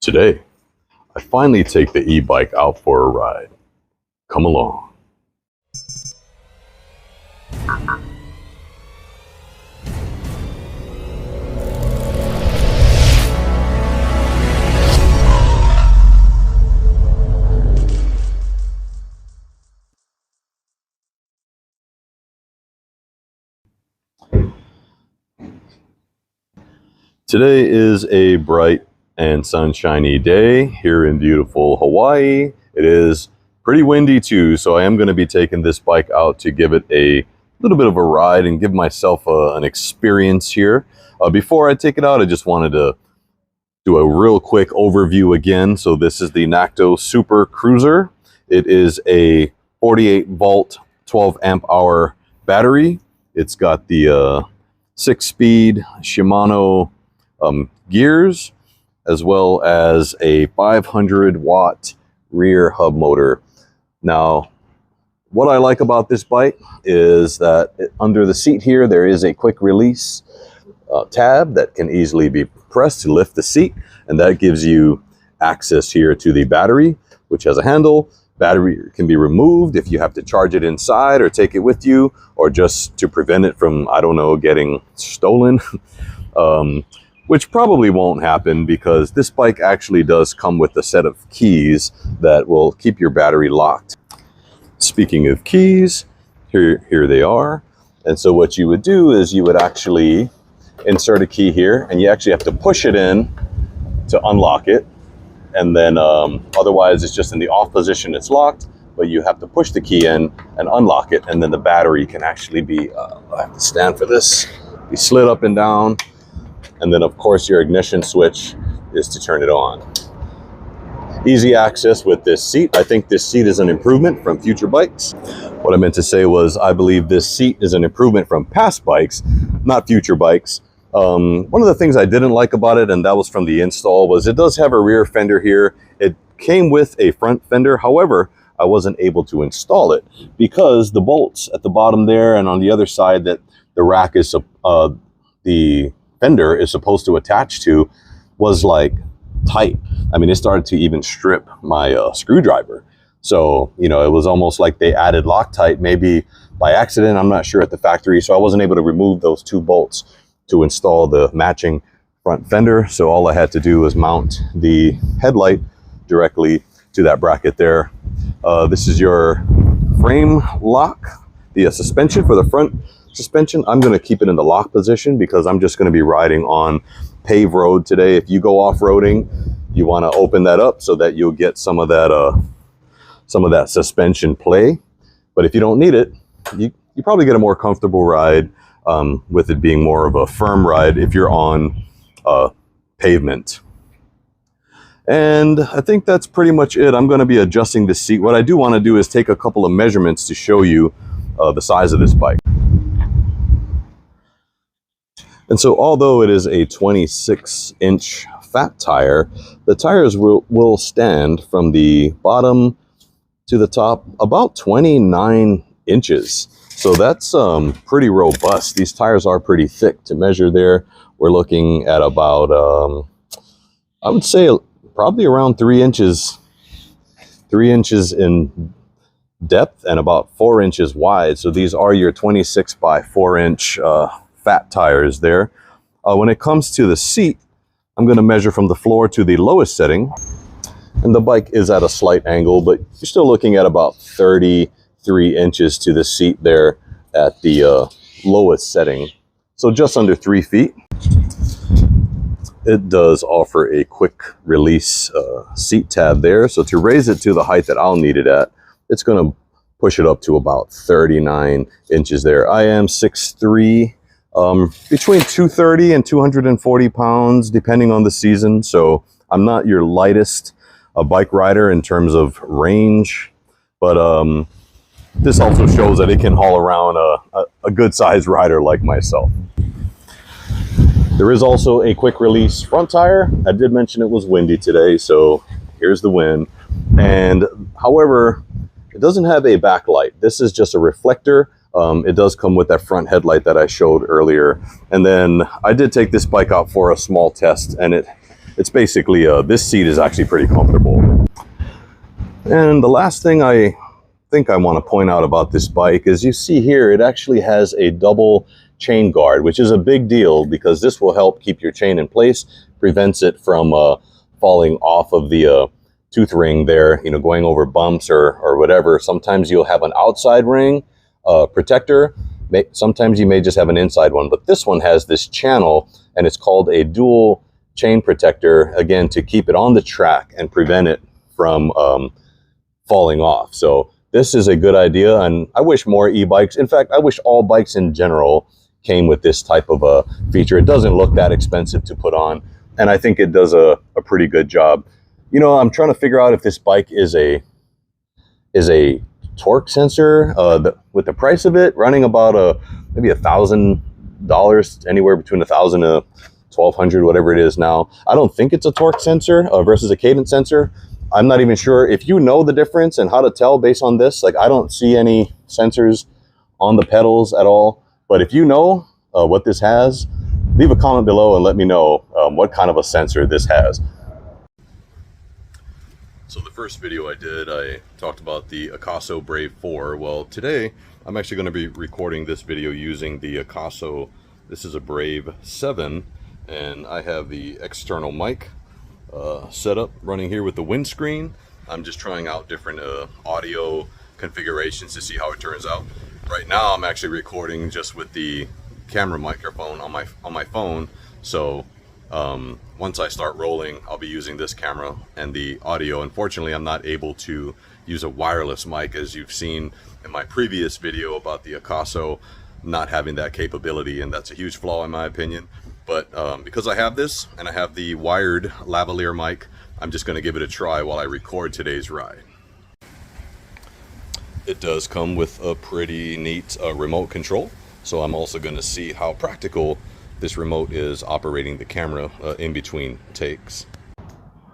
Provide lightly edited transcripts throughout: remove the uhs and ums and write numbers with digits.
Today, I finally take the e-bike out for a ride. Come along. Today is a bright and sunshiny day here in beautiful Hawaii. It is pretty windy too, so I am going to be taking this bike out to give it a little bit of a ride and give myself an experience here. Before I take it out, I just wanted to do a real quick overview again. So this is the Nakto Super Cruiser. It is a 48 volt, 12 amp hour battery. It's got the 6-speed Shimano gears, as well as a 500 watt rear hub motor. Now, what I like about this bike is that under the seat here, there is a quick release tab that can easily be pressed to lift the seat, and that gives you access here to the battery, which has a handle. Battery can be removed if you have to charge it inside or take it with you, or just to prevent it from, I don't know, getting stolen. Which probably won't happen because this bike actually does come with a set of keys that will keep your battery locked. Speaking of keys, here they are. And so what you would do is you would actually insert a key here, and you actually have to push it in to unlock it. And then otherwise it's just in the off position, it's locked, but you have to push the key in and unlock it. And then the battery can actually be, I have to stand for this, be slid up and down. And then of course your ignition switch is to turn it on. Easy access with this seat. I think this seat is an improvement from future bikes. What I meant to say was I believe this seat is an improvement from past bikes, not future bikes. One of the things I didn't like about it, and that was from the install, was it does have a rear fender here. It came with a front fender. However, I wasn't able to install it because the bolts at the bottom there and on the other side that the rack is, the fender is supposed to attach to, was like tight. I mean, it started to even strip my screwdriver. So, you know, it was almost like they added Loctite, maybe by accident, I'm not sure, at the factory. So I wasn't able to remove those two bolts to install the matching front fender. So all I had to do was mount the headlight directly to that bracket there. This is your frame lock, the suspension for the front suspension. I'm going to keep it in the lock position because I'm just going to be riding on paved road today. If you go off-roading, you want to open that up so that you'll get some of that suspension play. But if you don't need it, you probably get a more comfortable ride with it being more of a firm ride if you're on pavement. And I think that's pretty much it. I'm going to be adjusting the seat. What I do want to do is take a couple of measurements to show you the size of this bike. And so although it is a 26-inch fat tire, the tires will stand from the bottom to the top about 29 inches. So that's pretty robust. These tires are pretty thick. To measure there, we're looking at about, I would say probably around 3 inches in depth and about 4 inches wide. So these are your 26 by 4 inch fat tires there. When it comes to the seat, I'm going to measure from the floor to the lowest setting, and the bike is at a slight angle, but you're still looking at about 33 inches to the seat there at the lowest setting, so just under 3 feet. It does offer a quick release seat tab there, so to raise it to the height that I'll need it at, it's going to push it up to about 39 inches there. I am 6'3", between 230 and 240 pounds, depending on the season. So I'm not your lightest bike rider in terms of range, but this also shows that it can haul around a good sized rider like myself. There is also a quick release front tire. I did mention it was windy today, so here's the wind. And however, it doesn't have a backlight. This is just a reflector. It does come with that front headlight that I showed earlier. And then I did take this bike out for a small test, and it's basically, this seat is actually pretty comfortable. And the last thing I think I want to point out about this bike is you see here, it actually has a double chain guard, which is a big deal because this will help keep your chain in place, prevents it from falling off of the tooth ring there, you know, going over bumps or whatever. Sometimes you'll have an outside ring protector. Sometimes you may just have an inside one, but this one has this channel and it's called a dual chain protector, again, to keep it on the track and prevent it from falling off. So this is a good idea, and I wish more e-bikes, in fact, I wish all bikes in general came with this type of a feature. It doesn't look that expensive to put on, and I think it does a pretty good job. You know, I'm trying to figure out if this bike is a torque sensor. With the price of it running about maybe $1,000, anywhere between $1,000 to $1,200, whatever it is now. I don't think it's a torque sensor versus a cadence sensor. I'm not even sure if you know the difference and how to tell based on this. Like, I don't see any sensors on the pedals at all. But if you know what this has, leave a comment below and let me know what kind of a sensor this has. So the first video I did, I talked about the Akaso Brave 4. Well, today I'm actually going to be recording this video using the Akaso. This is a Brave 7, and I have the external mic setup running here with the windscreen. I'm just trying out different audio configurations to see how it turns out. Right now I'm actually recording just with the camera microphone on my phone. So once I start rolling, I'll be using this camera and the audio. Unfortunately, I'm not able to use a wireless mic, as you've seen in my previous video about the Akaso not having that capability, and that's a huge flaw in my opinion. But because I have this and I have the wired lavalier mic, I'm just going to give it a try while I record today's ride. It does come with a pretty neat remote control, so I'm also going to see how practical this remote is operating the camera in between takes.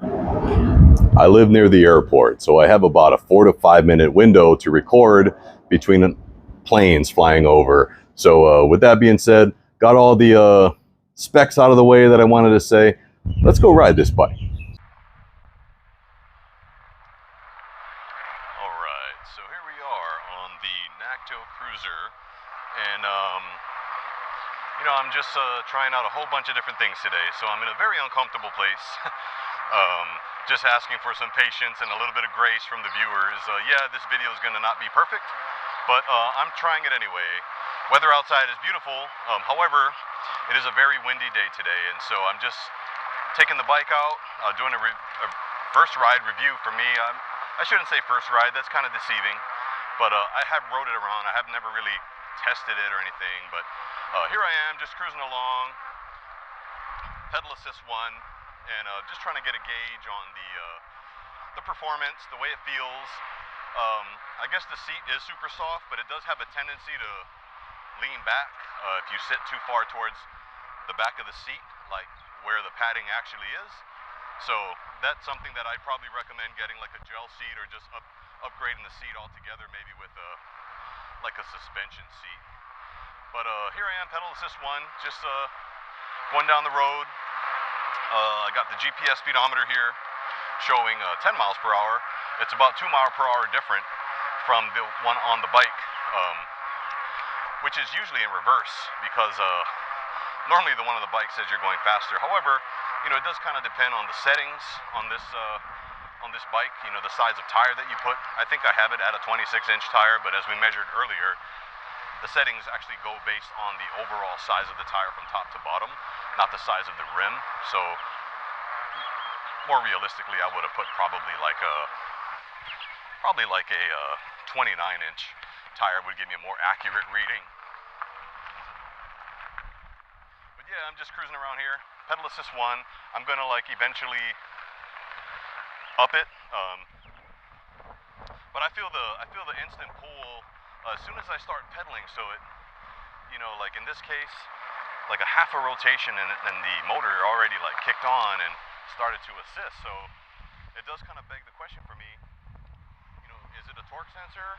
I live near the airport, so I have about a 4 to 5 minute window to record between planes flying over. So with that being said, got all the specs out of the way that I wanted to say. Let's go ride this bike. All right, so here we are on the Nakto Cruiser, and you know, I'm just trying out a whole bunch of different things today, so I'm in a very uncomfortable place. Just asking for some patience and a little bit of grace from the viewers. Yeah, this video is going to not be perfect, but I'm trying it anyway. Weather outside is beautiful, however, it is a very windy day today, and so I'm just taking the bike out, doing a first ride review for me. I shouldn't say first ride, that's kind of deceiving, but I have rode it around. I have never really tested it or anything, but here I am just cruising along, pedal assist 1, and just trying to get a gauge on the performance, the way it feels. I guess the seat is super soft, but it does have a tendency to lean back if you sit too far towards the back of the seat, like where the padding actually is. So that's something that I'd probably recommend getting, like a gel seat, or just upgrading the seat altogether, maybe with like a suspension seat. But here I am, pedal assist 1, just going down the road. I got the GPS speedometer here showing 10 miles per hour. It's about 2 miles per hour different from the one on the bike, which is usually in reverse, because normally the one on the bike says you're going faster. However, you know, it does kind of depend on the settings on this bike, you know, the size of tire that you put. I think I have it at a 26-inch tire, but as we measured earlier, the settings actually go based on the overall size of the tire from top to bottom, not the size of the rim. So more realistically, I would have put probably like a 29-inch tire would give me a more accurate reading. But yeah, I'm just cruising around here, pedal assist 1. I'm gonna like eventually up it, but I feel the instant pull as soon as I start pedaling. So it, you know, like in this case, like a half a rotation and the motor already like kicked on and started to assist. So it does kind of beg the question for me, you know, is it a torque sensor?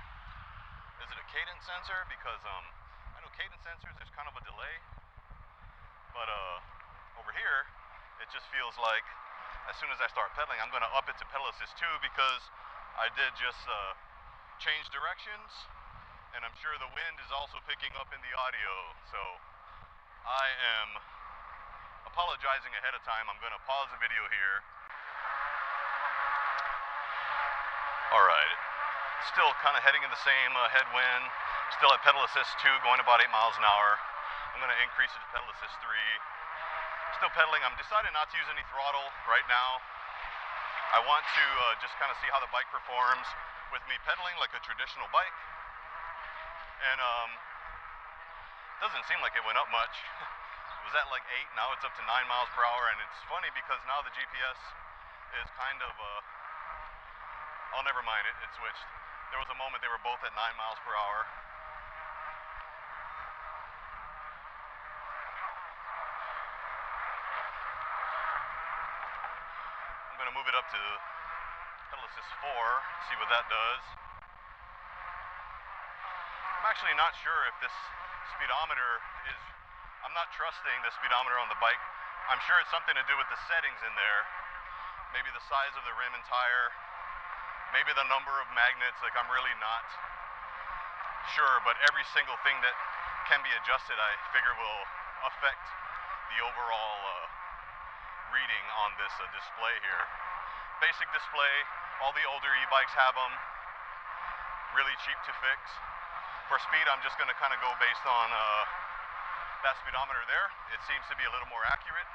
Is it a cadence sensor? Because I know cadence sensors, there's kind of a delay, but over here it just feels like as soon as I start pedaling, I'm going to up it to pedal assist 2 because I did just change directions, and I'm sure the wind is also picking up in the audio. So I am apologizing ahead of time. I'm going to pause the video here. All right, still kind of heading in the same headwind, still at pedal assist 2, going about 8 miles an hour. I'm going to increase it to pedal assist 3. Still pedaling. I'm deciding not to use any throttle right now. I want to just kind of see how the bike performs with me pedaling like a traditional bike. And doesn't seem like it went up much. It was at like 8, now it's up to 9 miles per hour, and it's funny because now the GPS is kind of, oh, never mind, it switched. There was a moment they were both at 9 miles per hour. I'm going to move it up to pedal assist 4, see what that does. I'm actually not sure if this speedometer is, I'm not trusting the speedometer on the bike. I'm sure it's something to do with the settings in there. Maybe the size of the rim and tire, maybe the number of magnets, like I'm really not sure, but every single thing that can be adjusted, I figure will affect the overall reading on this display here. Basic display, all the older e-bikes have them, really cheap to fix. For speed, I'm just going to kind of go based on that speedometer there. It seems to be a little more accurate.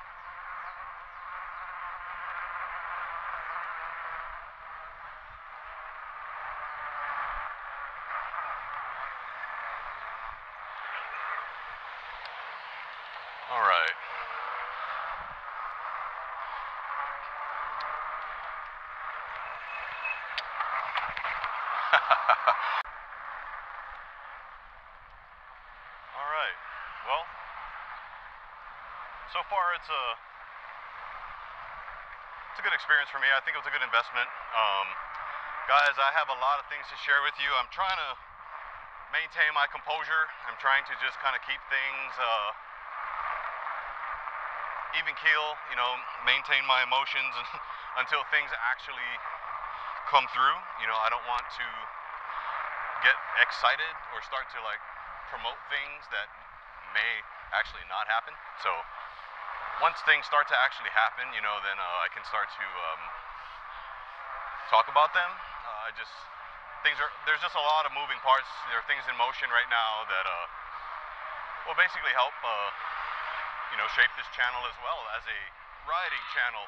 All right. All right. Well, so far it's a good experience for me. I think it was a good investment. Guys, I have a lot of things to share with you. I'm trying to maintain my composure. I'm trying to just kind of keep things even keel, you know, maintain my emotions until things actually come through. You know, I don't want to get excited or start to like promote things that may actually not happen. So once things start to actually happen, you know, then I can start to talk about them. There's just a lot of moving parts. There are things in motion right now that will basically help you know, shape this channel as well as a riding channel.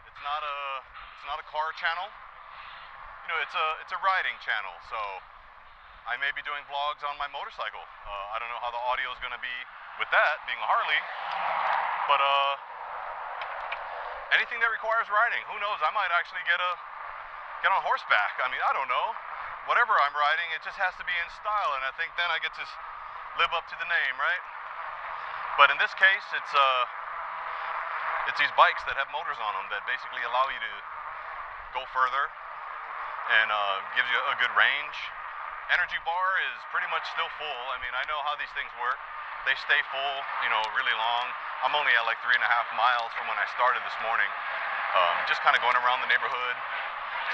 It's not a car channel. You know, it's a riding channel. So I may be doing vlogs on my motorcycle. I don't know how the audio is going to be with that, being a Harley. But anything that requires riding, who knows? I might actually get on horseback. I mean, I don't know. Whatever I'm riding, it just has to be in style, and I think then I get to live up to the name, right? But in this case, it's these bikes that have motors on them that basically allow you to go further and gives you a good range. Energy bar is pretty much still full. I mean, I know how these things work. They stay full, you know, really long. I'm only at like 3.5 miles from when I started this morning. Just kind of going around the neighborhood,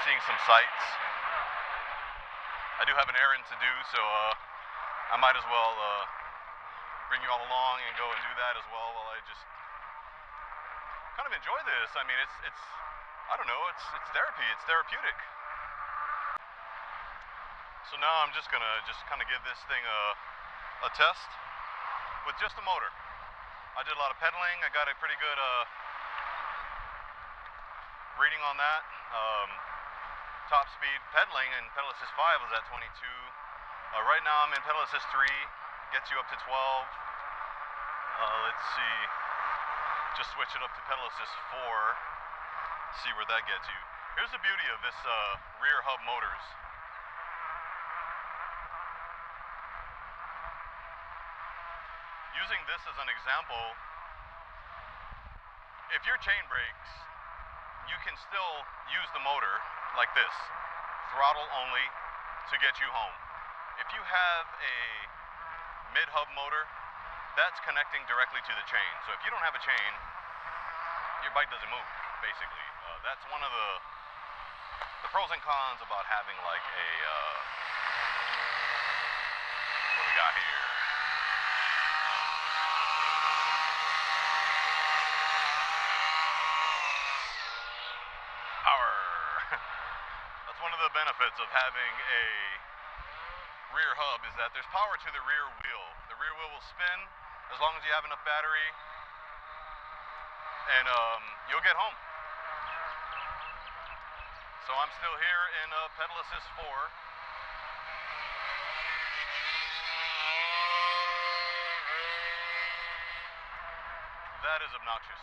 seeing some sights. I do have an errand to do, so I might as well bring you all along and go and do that as well while I just kind of enjoy this. I mean, it's I don't know, it's therapy, it's therapeutic. So now I'm just gonna kind of give this thing a test with just a motor. I did a lot of pedaling. I got a pretty good reading on that. Top speed pedaling in pedal assist 5 was at 22. Right now I'm in pedal assist 3, gets you up to 12. Let's see, just switch it up to pedal assist 4, see where that gets you. Here's the beauty of this rear hub motors. Using this as an example, if your chain breaks, you can still use the motor like this, throttle only, to get you home. If you have a mid-hub motor, that's connecting directly to the chain. So if you don't have a chain, your bike doesn't move. basically. That's one of the pros and cons about having like a, what we got here? Power. That's one of the benefits of having a rear hub, is that there's power to the rear wheel. The rear wheel will spin as long as you have enough battery, and you'll get home. So I'm still here in pedal assist 4. That is obnoxious.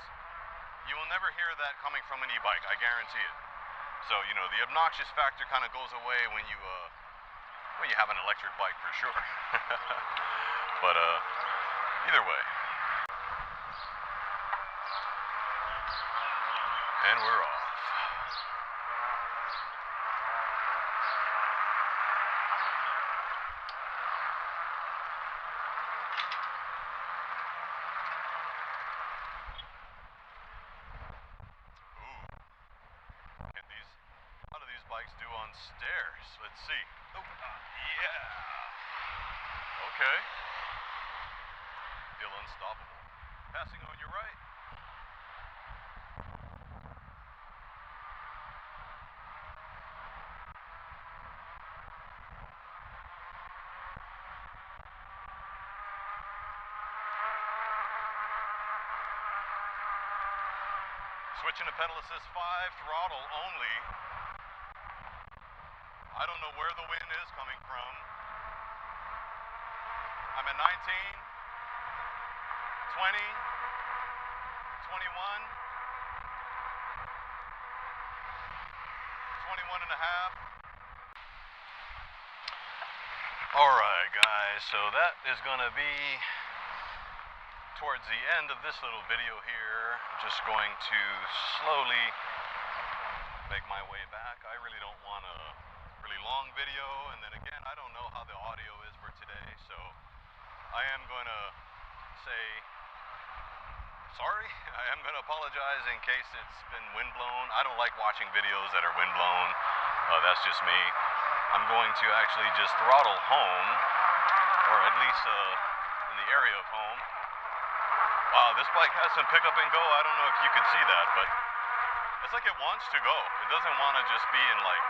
You will never hear that coming from an e-bike, I guarantee it. So, you know, the obnoxious factor kind of goes away when you have an electric bike, for sure. But either way. And we're off. Bikes do on stairs. Let's see. Oh, yeah. Okay. Feel unstoppable. Passing on your right. Switching to pedal assist 5, throttle only. I don't know where the wind is coming from. I'm at 19, 20, 21, 21 and a half. Alright guys, so that is gonna be towards the end of this little video here. I'm just going to slowly make my way back. I really don't want a really long video, and then again, I don't know how the audio is for today, so I am going to say sorry. I am going to apologize in case it's been windblown. I don't like watching videos that are windblown. That's just me. I'm going to actually just throttle home, or at least in the area of home. Wow, this bike has some pick up and go. I don't know if you could see that, but it's like it wants to go. It doesn't want to just be in like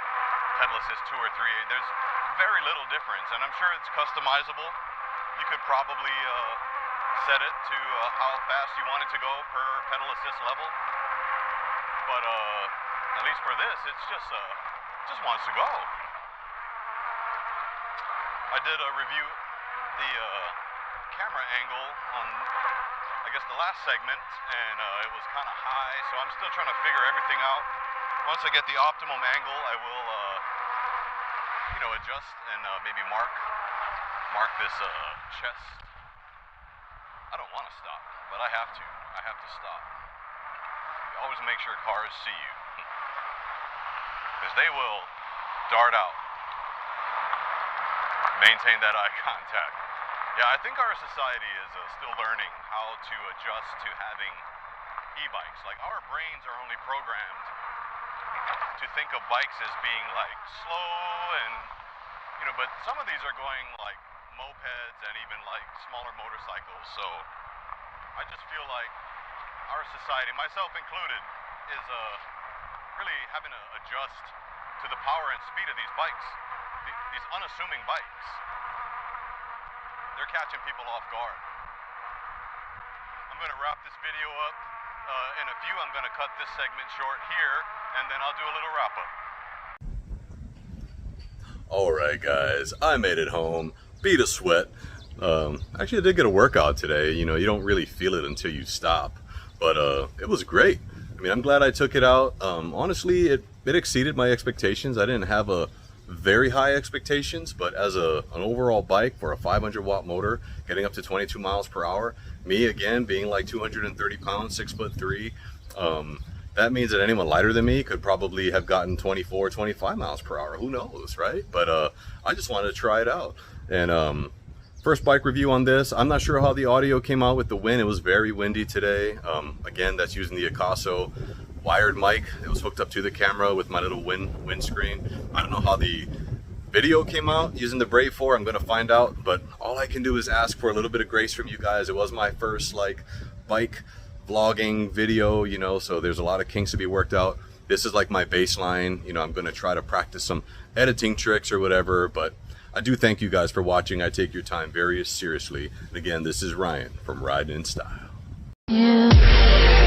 pedal assist 2 or 3. There's very little difference, and I'm sure it's customizable. You could probably set it to how fast you want it to go per pedal assist level. But at least for this, it's just wants to go. I did review the camera angle on, I guess, the last segment, and it was kind of high, so I'm still trying to figure everything out. Once I get the optimum angle, I will, you know, adjust and maybe mark this chest. I don't want to stop, but I have to. I have to stop. You always make sure cars see you, because they will dart out. Maintain that eye contact. Yeah, I think our society is still learning how to adjust to having e-bikes. Like, our brains are only programmed to think of bikes as being like slow and, you know, but some of these are going like mopeds and even like smaller motorcycles. So I just feel like our society, myself included, is really having to adjust to the power and speed of these bikes, these unassuming bikes. They're catching people off guard. I'm going to wrap this video up in a few. I'm going to cut this segment short here, and then I'll do a little wrap up. Alright guys, I made it home, beat a sweat. Actually I did get a workout today. You know, you don't really feel it until you stop, but it was great. I mean, I'm glad I took it out. Honestly, it exceeded my expectations. I didn't have a very high expectations, but as an overall bike for a 500 watt motor, getting up to 22 miles per hour, me again being like 230 pounds, 6'3", that means that anyone lighter than me could probably have gotten 24, 25 miles per hour. Who knows, right? But I just wanted to try it out. And first bike review on this. I'm not sure how the audio came out with the wind. It was very windy today. Again, that's using the Akaso wired mic. It was hooked up to the camera with my little windscreen. I don't know how the video came out using the Brave 4. I'm gonna find out, but all I can do is ask for a little bit of grace from you guys. It was my first like bike vlogging video, you know, so there's a lot of kinks to be worked out. This is like my baseline, you know. I'm gonna try to practice some editing tricks or whatever, but I do thank you guys for watching. I take your time very seriously. And again, this is Ryan from Riding in Style. Yeah.